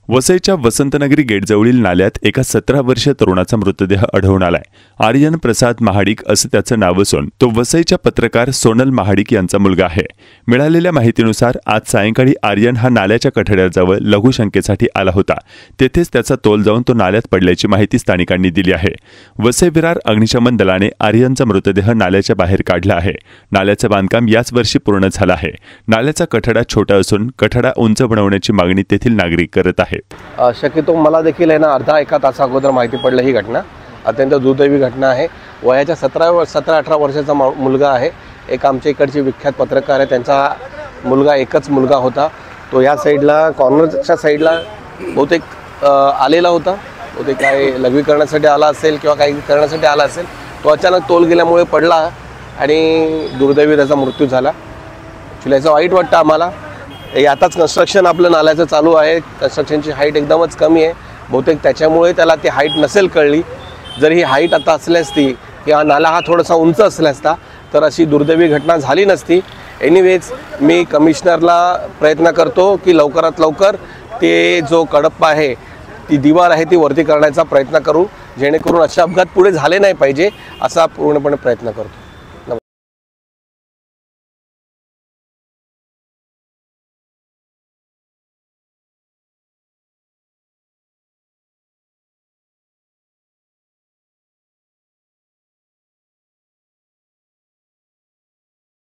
वसईच्या वसंतनगरी गेटजवळील नाल्यात एका 17 वर्षीय तरुणाचा मृतदेह आढळून आलाय। आर्यन प्रसाद महाडिक असं त्याचं नाव असून तो वसईच्या पत्रकार सोनल महाडिक यांचा मुलगा आहे। मिळालेल्या माहितीनुसार आज सायंकाळी आर्यन हा नाल्याच्या कठड्याजवळ लघुशंकेसाठी आला होता। तेथेच त्याचा तोल जाऊन तो नाल्यात पडल्याची माहिती स्थानिकांनी दिली आहे। वसई विरार अग्निशमन दलाने आर्यनचा मृतदेह नाल्याच्या बाहेर काढला आहे। नाल्याचं बांधकाम याच वर्षी पूर्ण झालं आहे। नाल्याचा कठडा छोटा असून कठडा उंच बनवण्याची मागणी तेथील नागरिक करत आहेत। शक्यतो मला देखील आहे ना अर्धा एका तास अगोदर माहिती पडलं ही घटना अत्यंत दुर्दैवी घटना आहे। वयाच्या 17-18 वर्षाचा मुलगा आहे। एक आमच्या इकडचे विख्यात पत्रकार आहे, त्यांचा मुलगा एकच मुलगा होता। तो या साईडला कॉर्नरच्या साईडला बहुतेक आलेला होता, बहुतेक काय लघवीकरणासाठी आला असेल किंवा काही करण्यासाठी आला असेल। तो अचानक तोल गेल्यामुळे पडला आणि दुर्दैवी त्याचा मृत्यू झाला। ॲक्च्युली याचं वाईट वाटतं आम्हाला। आताच कन्स्ट्रक्शन आपलं नाल्याचं चालू आहे, कन्स्ट्रक्शनची हाईट एकदमच कमी आहे, बहुतेक त्याच्यामुळे त्याला ती हाईट नसेल कळली। जर ही हाईट आता असली असती किंवा नाला हा थोडासा उंच असला असता तर अशी दुर्दैवी घटना झाली नसती। एनिवेज मी कमिशनरला प्रयत्न करतो की लवकरात लवकर ते जो कडप्पा आहे, ती दिवार आहे, ती वरती करण्याचा प्रयत्न करू, जेणेकरून असे अपघात पुढे झाले नाही पाहिजे असा पूर्णपणे प्रयत्न करतो।